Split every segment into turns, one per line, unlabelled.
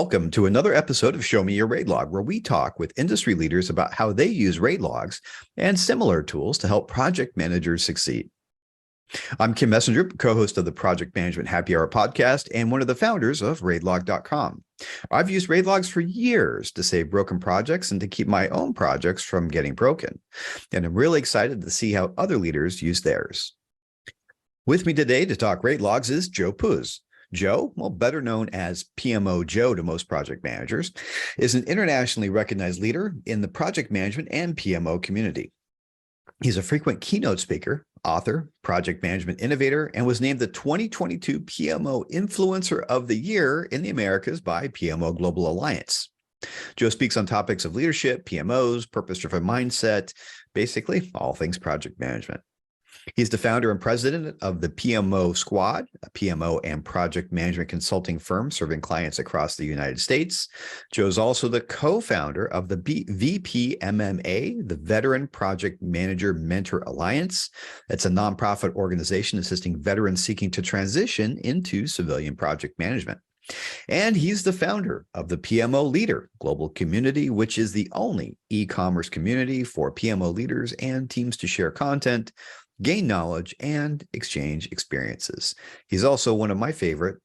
Welcome to another episode of Show Me Your RAIDLOG, where we talk with industry leaders about how they use RAIDLOGs and similar tools to help project managers succeed. I'm Kim Essendrup, co-host of the Project Management Happy Hour podcast and one of the founders of RAIDLOG.com. I've used RAIDLOGs for years to save broken projects and to keep my own projects from getting broken. And I'm really excited to see how other leaders use theirs. With me today to talk RAIDLOGs is Joe Pusz. Joe, well, better known as PMO Joe to most project managers, is an internationally recognized leader in the project management and PMO community. He's a frequent keynote speaker, author, project management innovator, and was named the 2022 PMO Influencer of the Year in the Americas by PMO Global Alliance. Joe speaks on topics of leadership, PMOs, purpose-driven mindset, basically all things project management. He's the founder and president of the PMO Squad, a PMO and project management consulting firm serving clients across the United States. Joe's also the co-founder of the VPMMA, the Veteran Project Manager Mentor Alliance. It's a nonprofit organization assisting veterans seeking to transition into civilian project management. And he's the founder of the PMO Leader Global Community, which is the only e-commerce community for PMO leaders and teams to share content, gain knowledge, and exchange experiences. He's also one of my favorite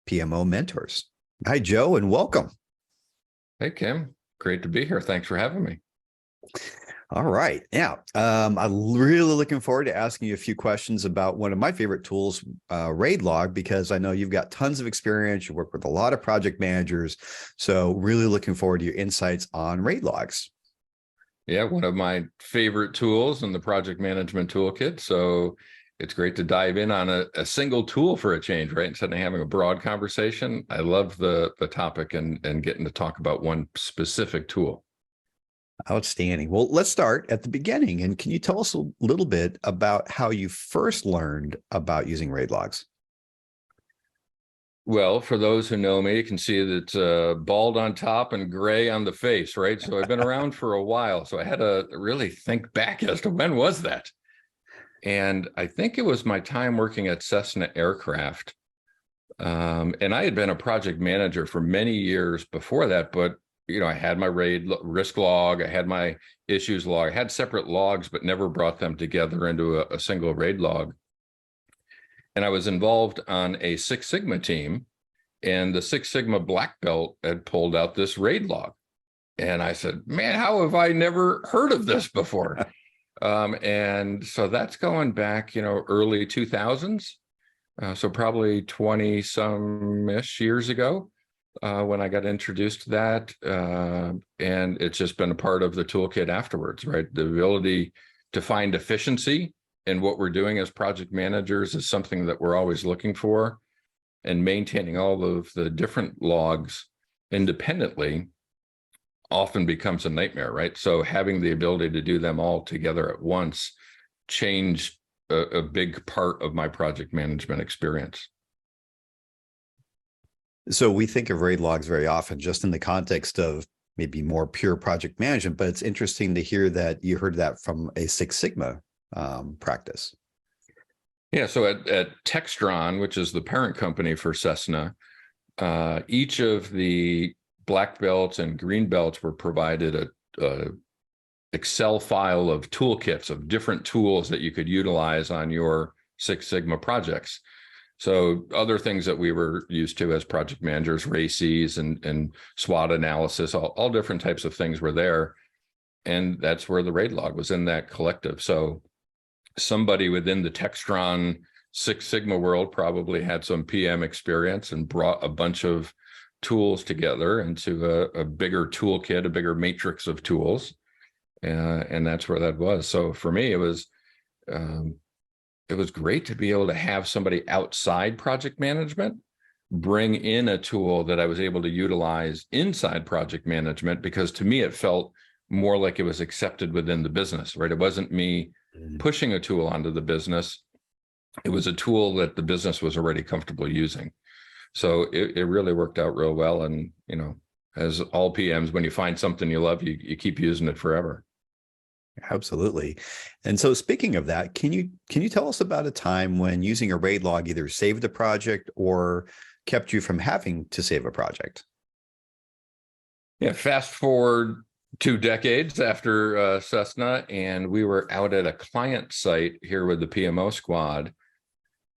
PMO mentors. Hi, Joe, and welcome.
Hey, Kim. Great to be here. Thanks for having me.
All right. Yeah, I'm really looking forward to asking you a few questions about one of my favorite tools, RAIDLOG, because I know you've got tons of experience. You work with a lot of project managers. So really looking forward to your insights on RAIDLOGs.
Yeah, one of my favorite tools in the project management toolkit. So it's great to dive in on a single tool for a change, right? Instead of having a broad conversation. I love the topic and getting to talk about one specific tool.
Outstanding. Well, let's start at the beginning. And can you tell us a little bit about how you first learned about using RAIDLOGs?
Well, for those who know me, you can see that bald on top and gray on the face, right? So I've been around for a while. So I had to really think back as to when was that? And I think it was my time working at Cessna Aircraft. And I had been a project manager for many years before that, but I had my RAID risk log, I had my issues log, I had separate logs, but never brought them together into a single RAID log. And I was involved on a Six Sigma team, and the Six Sigma black belt had pulled out this RAID log. And I said, man, how have I never heard of this before? And so that's going back, early 2000s. So probably 20 some-ish years ago when I got introduced to that. And it's just been a part of the toolkit afterwards, right? The ability to find efficiency in what we're doing as project managers is something that we're always looking for, and maintaining all of the different logs independently often becomes a nightmare, right? So having the ability to do them all together at once changed a big part of my project management experience.
So we think of RAIDLOGs very often just in the context of maybe more pure project management, but it's interesting to hear that you heard that from a Six Sigma practice.
Yeah, so at Textron, which is the parent company for Cessna, each of the black belts and green belts were provided a Excel file of toolkits of different tools that you could utilize on your Six Sigma projects. So other things that we were used to as project managers, RACEs and SWOT analysis, all different types of things were there. And that's where the RAIDLOG was, in that collective. So somebody within the Textron Six Sigma world probably had some PM experience and brought a bunch of tools together into a bigger toolkit, a bigger matrix of tools. And that's where that was. So for me, it was great to be able to have somebody outside project management bring in a tool that I was able to utilize inside project management, because to me, it felt more like it was accepted within the business, right? It wasn't me pushing a tool onto the business. It was a tool that the business was already comfortable using. So it really worked out real well. And, as all PMs, when you find something you love, you keep using it forever.
Absolutely. And so speaking of that, can you tell us about a time when using a RAIDLOG either saved a project or kept you from having to save a project?
Yeah, fast forward 2 decades after Cessna, and we were out at a client site here with the PMO squad.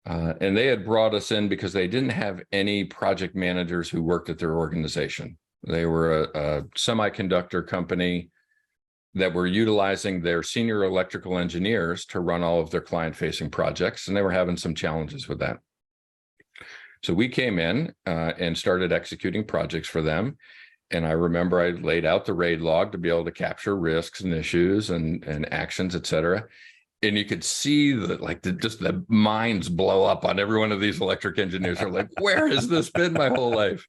And they had brought us in because they didn't have any project managers who worked at their organization. They were a semiconductor company that were utilizing their senior electrical engineers to run all of their client-facing projects, and they were having some challenges with that. So we came in and started executing projects for them. And I remember I laid out the RAID log to be able to capture risks and issues and actions, et cetera. And you could see that just the minds blow up on every one of these electric engineers. Are like, where has this been my whole life?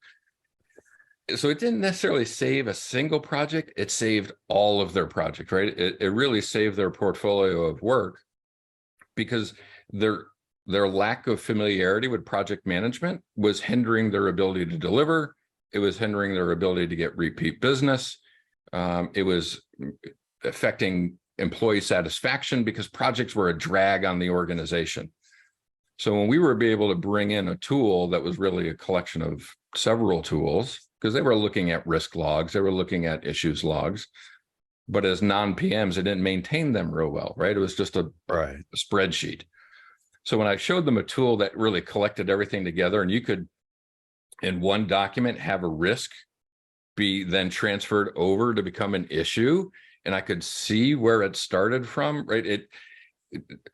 So it didn't necessarily save a single project. It saved all of their project, right? It really saved their portfolio of work because their lack of familiarity with project management was hindering their ability to deliver. It was hindering their ability to get repeat business. It was affecting employee satisfaction because projects were a drag on the organization. So when we were able to bring in a tool that was really a collection of several tools, because they were looking at risk logs, they were looking at issues logs, but as non-PMs, they didn't maintain them real well, right? It was just a spreadsheet. So when I showed them a tool that really collected everything together, and you could, in one document, have a risk be then transferred over to become an issue, and I could see where it started from, right?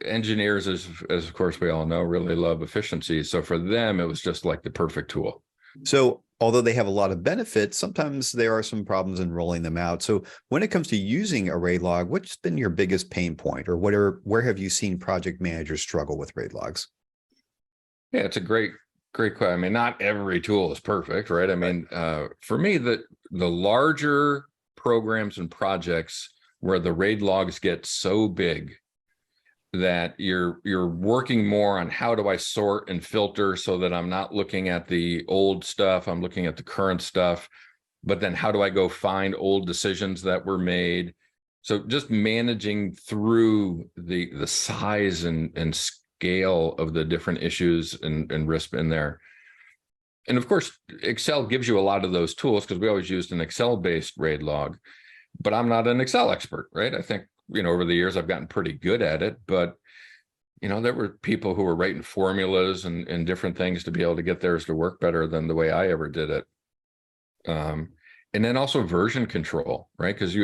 Engineers, as of course we all know, really love efficiency. So for them, it was just like the perfect tool.
So although they have a lot of benefits, sometimes there are some problems in rolling them out. So when it comes to using a RAID log, what's been your biggest pain point, or where have you seen project managers struggle with RAID logs?
Yeah, it's a great question. I mean, not every tool is perfect, right? I mean, for me, the larger programs and projects where the RAID logs get so big that you're working more on how do I sort and filter so that I'm not looking at the old stuff, I'm looking at the current stuff, but then how do I go find old decisions that were made? So just managing through the size and scale of the different issues and risk in there. And of course, Excel gives you a lot of those tools because we always used an Excel-based RAID log, but I'm not an Excel expert, right? I think, over the years, I've gotten pretty good at it, but, there were people who were writing formulas and different things to be able to get theirs to work better than the way I ever did it. And then also version control, right? Because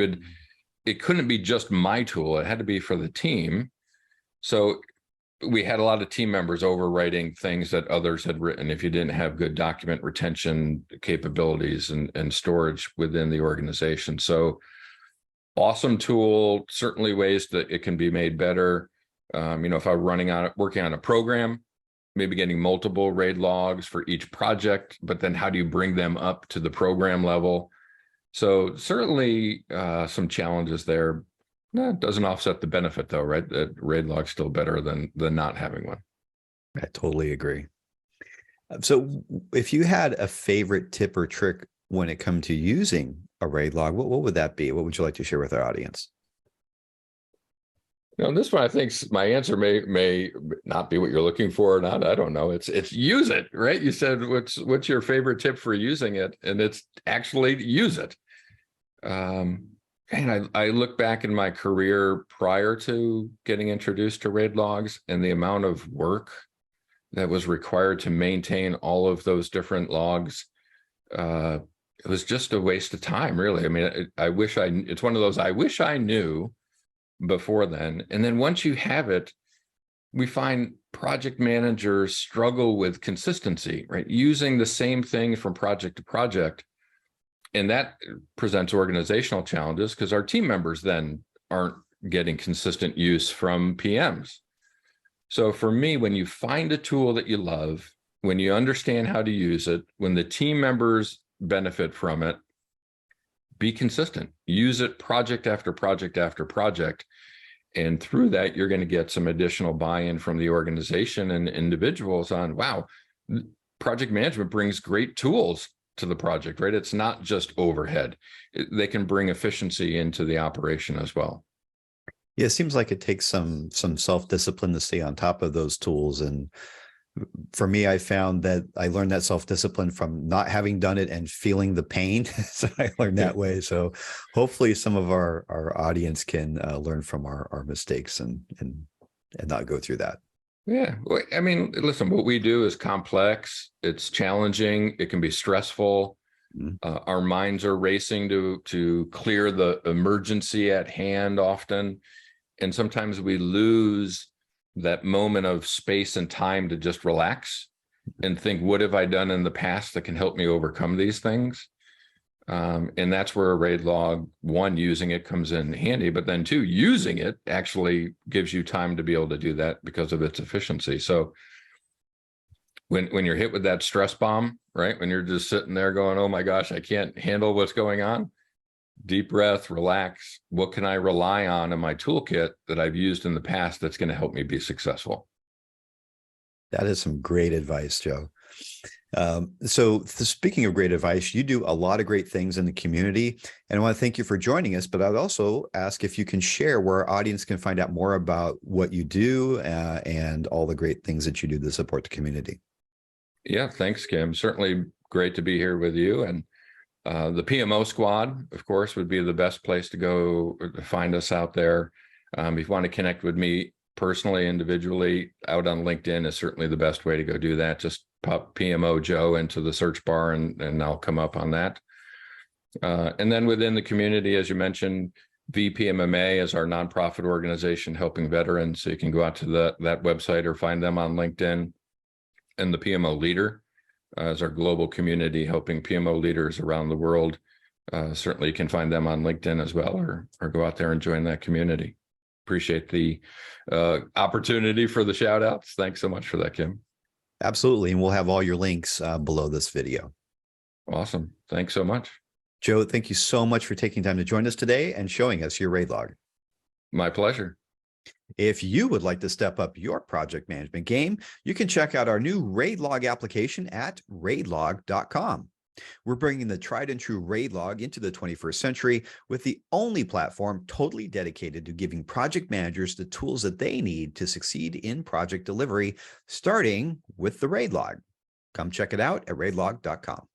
it couldn't be just my tool. It had to be for the team. So we had a lot of team members overwriting things that others had written if you didn't have good document retention capabilities and storage within the organization. So awesome tool, certainly ways that it can be made better. If I'm working on a program, maybe getting multiple RAID logs for each project, but then how do you bring them up to the program level? So certainly some challenges there. That doesn't offset the benefit though, right? That RAID log's still better than not having one.
I totally agree. So if you had a favorite tip or trick when it comes to using a RAID log, what would that be? What would you like to share with our audience?
This one, I think my answer may not be what you're looking for or not. I don't know. It's use it, right? You said what's your favorite tip for using it, and it's actually use it. And I look back in my career prior to getting introduced to RAID logs and the amount of work that was required to maintain all of those different logs. It was just a waste of time, really. I mean, it's one of those, I wish I knew before then. And then once you have it, we find project managers struggle with consistency, right? Using the same thing from project to project. And that presents organizational challenges because our team members then aren't getting consistent use from PMs. So for me, when you find a tool that you love, when you understand how to use it, when the team members benefit from it, be consistent. Use it project after project after project. And through that, you're going to get some additional buy-in from the organization and individuals on, wow, project management brings great tools to the project, right? It's not just overhead. They can bring efficiency into the operation as well.
Yeah, it seems like it takes some self-discipline to stay on top of those tools and For me, I found that I learned that self-discipline from not having done it and feeling the pain. So I learned that way. So hopefully some of our audience can learn from our mistakes and not go through that.
Yeah. Well, I mean, listen, what we do is complex. It's challenging. It can be stressful. Our minds are racing to clear the emergency at hand often. And sometimes we lose that moment of space and time to just relax and think, what have I done in the past that can help me overcome these things? And that's where a RAID log, one, using it comes in handy, but then two, using it actually gives you time to be able to do that because of its efficiency. So when you're hit with that stress bomb, right? When you're just sitting there going, oh my gosh, I can't handle what's going on. Deep breath, relax. What can I rely on in my toolkit that I've used in the past that's going to help me be successful?
That is some great advice, Joe. So speaking of great advice, you do a lot of great things in the community, and I want to thank you for joining us, but I'd also ask if you can share where our audience can find out more about what you do and all the great things that you do to support the community. Yeah,
thanks, Kim. Certainly great to be here with you. And the PMO squad, of course, would be the best place to go to find us out there. If you want to connect with me personally, individually, out on LinkedIn is certainly the best way to go do that. Just pop PMO Joe into the search bar and I'll come up on that. And then within the community, as you mentioned, VPMMA is our nonprofit organization helping veterans. So you can go out to that website or find them on LinkedIn. And the PMO Leader is our global community helping PMO leaders around the world. Certainly you can find them on LinkedIn as well, or go out there and join that community. Appreciate the opportunity for the shout outs. Thanks so much for that, Kim.
Absolutely. And we'll have all your links below this video.
Awesome. Thanks so much.
Joe, thank you so much for taking time to join us today and showing us your RAID log.
My pleasure.
If you would like to step up your project management game, you can check out our new RAID log application at raidlog.com. We're bringing the tried and true RAID log into the 21st century with the only platform totally dedicated to giving project managers the tools that they need to succeed in project delivery, starting with the RAID log. Come check it out at raidlog.com.